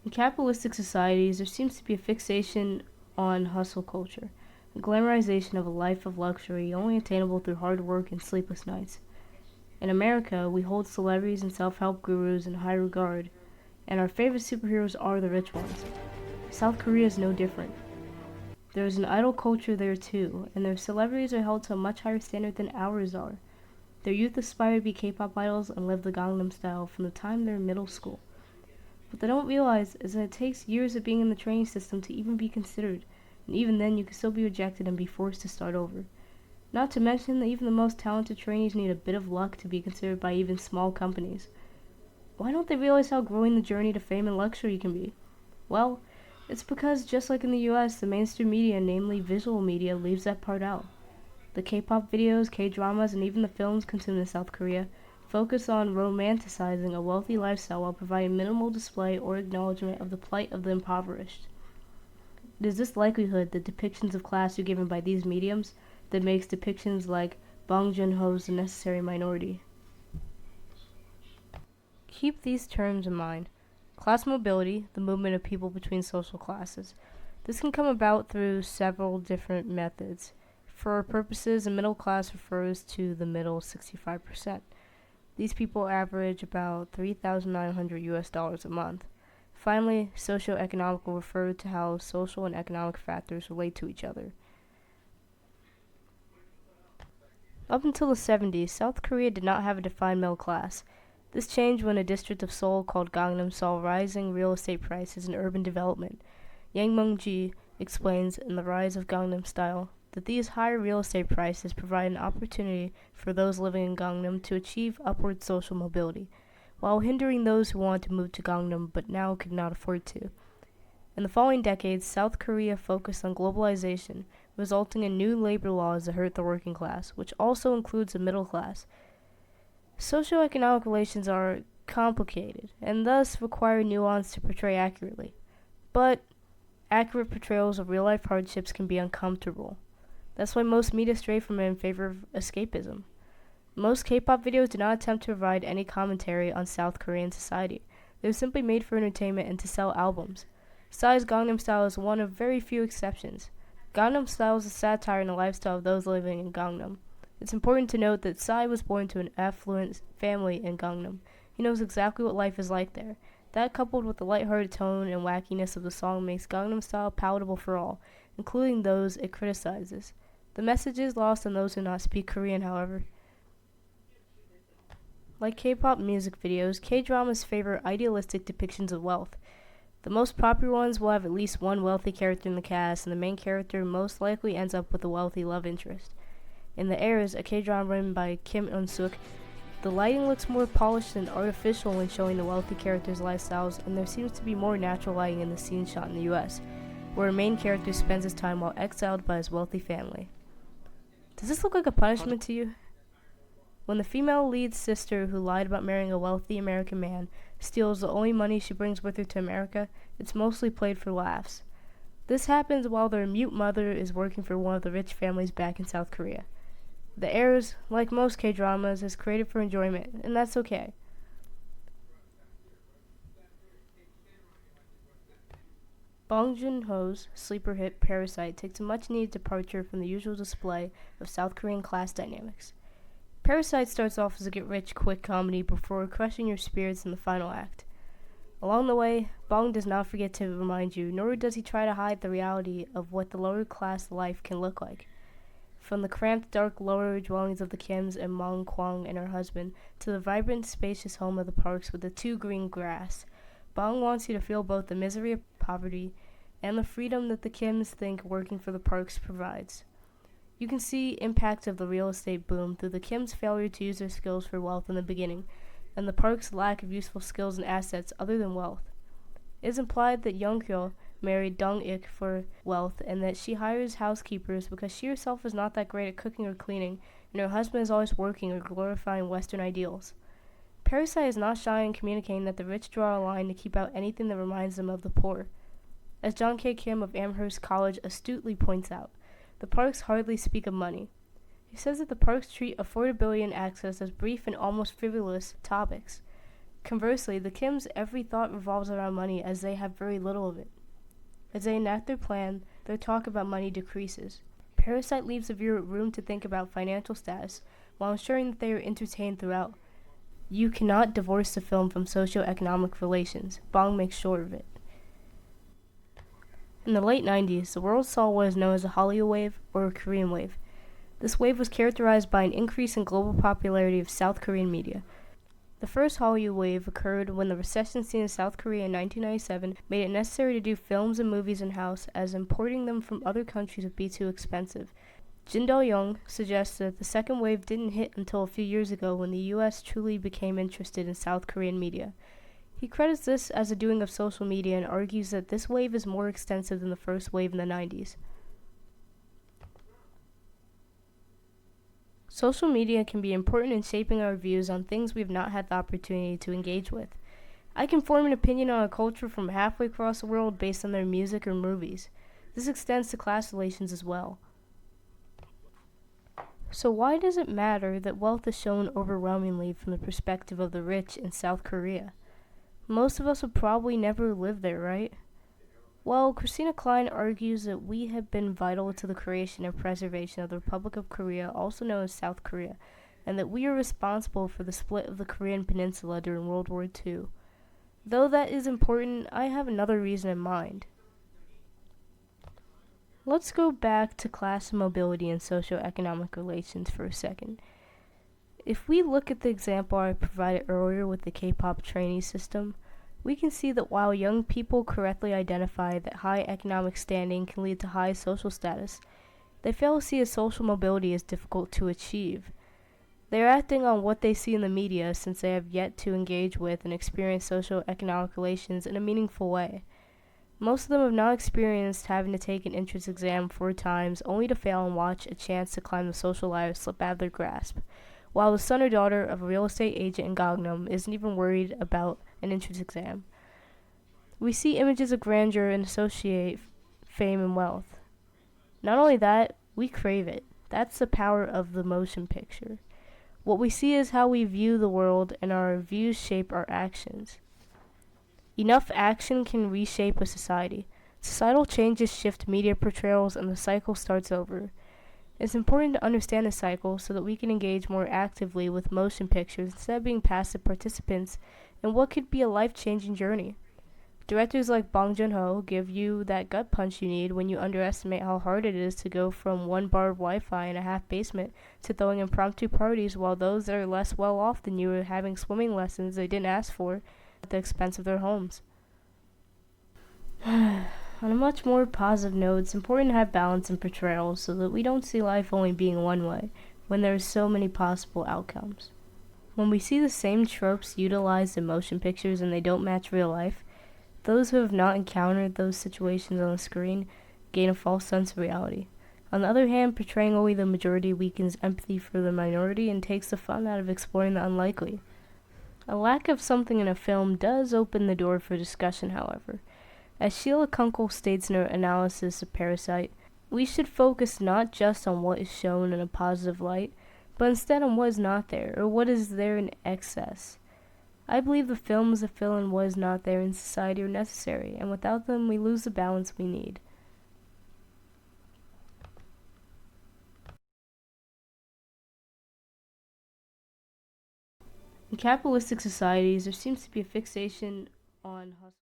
In capitalistic societies, there seems to be a fixation on hustle culture, a glamorization of a life of luxury only attainable through hard work and sleepless nights. In America, we hold celebrities and self-help gurus in high regard, and our favorite superheroes are the rich ones. South Korea is no different. There is an idol culture there too, and their celebrities are held to a much higher standard than ours are. Their youth aspire to be K-pop idols and live the Gangnam Style from the time they're in middle school. What they don't realize is that it takes years of being in the training system to even be considered, and even then you can still be rejected and be forced to start over. Not to mention that even the most talented trainees need a bit of luck to be considered by even small companies. Why don't they realize how grueling the journey to fame and luxury can be? Well, it's because just like in the US, the mainstream media, namely visual media, leaves that part out. The K-pop videos, K-dramas, and even the films consumed in South Korea focus on romanticizing a wealthy lifestyle while providing minimal display or acknowledgement of the plight of the impoverished. It is this likelihood that depictions of class are given by these mediums that makes depictions like Bong Joon-ho's the necessary minority. Keep these terms in mind. Class mobility, the movement of people between social classes. This can come about through several different methods. For our purposes, a middle class refers to the middle 65%. These people average about $3,900 a month. Finally, socio-economical refers to how social and economic factors relate to each other. Up until the 70s, South Korea did not have a defined middle class. This changed when a district of Seoul called Gangnam saw rising real estate prices and urban development. Yang Mung-ji explains in The Rise of Gangnam Style that these higher real estate prices provide an opportunity for those living in Gangnam to achieve upward social mobility, while hindering those who want to move to Gangnam but now could not afford to. In the following decades, South Korea focused on globalization, resulting in new labor laws that hurt the working class, which also includes the middle class. Socioeconomic relations are complicated, and thus require nuance to portray accurately. But accurate portrayals of real-life hardships can be uncomfortable. That's why most media stray from it in favor of escapism. Most K-pop videos do not attempt to provide any commentary on South Korean society. They are simply made for entertainment and to sell albums. Psy's Gangnam Style is one of very few exceptions. Gangnam Style is a satire on the lifestyle of those living in Gangnam. It's important to note that Psy was born to an affluent family in Gangnam. He knows exactly what life is like there. That, coupled with the lighthearted tone and wackiness of the song, makes Gangnam Style palatable for all, including those it criticizes. The message is lost on those who do not speak Korean, however. Like K-pop music videos, K-dramas favor idealistic depictions of wealth. The most popular ones will have at least one wealthy character in the cast, and the main character most likely ends up with a wealthy love interest. In The Heirs, a K-drama written by Kim Eun-suk, the lighting looks more polished and artificial when showing the wealthy characters' lifestyles, and there seems to be more natural lighting in the scene shot in the US, where a main character spends his time while exiled by his wealthy family. Does this look like a punishment to you? When the female lead sister who lied about marrying a wealthy American man steals the only money she brings with her to America, it's mostly played for laughs. This happens while their mute mother is working for one of the rich families back in South Korea. The Heirs, like most K-dramas, is created for enjoyment, and that's okay. Bong Joon-ho's sleeper hit Parasite takes a much-needed departure from the usual display of South Korean class dynamics. Parasite starts off as a get-rich-quick comedy before crushing your spirits in the final act. Along the way, Bong does not forget to remind you, nor does he try to hide the reality of what the lower-class life can look like. From the cramped, dark lower dwellings of the Kims and Mong Kwang and her husband, to the vibrant, spacious home of the Parks with the too green grass, Bong wants you to feel both the misery of poverty and the freedom that the Kims think working for the Parks provides. You can see impact of the real estate boom through the Kims' failure to use their skills for wealth in the beginning, and the Parks' lack of useful skills and assets other than wealth. It is implied that Young-kyo married Dong-ik for wealth, and that she hires housekeepers because she herself is not that great at cooking or cleaning, and her husband is always working or glorifying Western ideals. Parasite is not shy in communicating that the rich draw a line to keep out anything that reminds them of the poor. As John K. Kim of Amherst College astutely points out, the Parks hardly speak of money. He says that the Parks treat affordability and access as brief and almost frivolous topics. Conversely, the Kims' every thought revolves around money as they have very little of it. As they enact their plan, their talk about money decreases. Parasite leaves the viewer room to think about financial status while ensuring that they are entertained throughout. You cannot divorce the film from socio-economic relations. Bong makes sure of it. In the late 90s, the world saw what is known as a Hallyu wave or a Korean wave. This wave was characterized by an increase in global popularity of South Korean media. The first Hallyu wave occurred when the recession seen in South Korea in 1997 made it necessary to do films and movies in-house, as importing them from other countries would be too expensive. Jin Do-young suggests that the second wave didn't hit until a few years ago when the US truly became interested in South Korean media. He credits this as a doing of social media and argues that this wave is more extensive than the first wave in the 90s. Social media can be important in shaping our views on things we have not had the opportunity to engage with. I can form an opinion on a culture from halfway across the world based on their music or movies. This extends to class relations as well. So why does it matter that wealth is shown overwhelmingly from the perspective of the rich in South Korea? Most of us would probably never live there, right? Well, Christina Klein argues that we have been vital to the creation and preservation of the Republic of Korea, also known as South Korea, and that we are responsible for the split of the Korean peninsula during World War II. Though that is important, I have another reason in mind. Let's go back to class mobility and socioeconomic relations for a second. If we look at the example I provided earlier with the K-pop trainee system, we can see that while young people correctly identify that high economic standing can lead to high social status, they fail to see that social mobility is difficult to achieve. They are acting on what they see in the media since they have yet to engage with and experience socio-economic relations in a meaningful way. Most of them have not experienced having to take an entrance exam 4 times only to fail and watch a chance to climb the social ladder slip out of their grasp, while the son or daughter of a real estate agent in Gangnam isn't even worried about an entrance exam. We see images of grandeur and associate fame and wealth. Not only that, we crave it. That's the power of the motion picture. What we see is how we view the world, and our views shape our actions. Enough action can reshape a society. Societal changes shift media portrayals and the cycle starts over. It's important to understand the cycle so that we can engage more actively with motion pictures instead of being passive participants in what could be a life-changing journey. Directors like Bong Joon-ho give you that gut punch you need when you underestimate how hard it is to go from one bar of Wi-Fi in a half basement to throwing impromptu parties while those that are less well off than you are having swimming lessons they didn't ask for at the expense of their homes. On a much more positive note, it's important to have balance in portrayals so that we don't see life only being one way when there are so many possible outcomes. When we see the same tropes utilized in motion pictures and they don't match real life, those who have not encountered those situations on the screen gain a false sense of reality. On the other hand, portraying only the majority weakens empathy for the minority and takes the fun out of exploring the unlikely. A lack of something in a film does open the door for discussion, however. As Sheila Kunkel states in her analysis of Parasite, we should focus not just on what is shown in a positive light, but instead on what is not there, or what is there in excess. I believe the films that fill in what is not there in society are necessary, and without them we lose the balance we need. In capitalistic societies, there seems to be a fixation on hustle.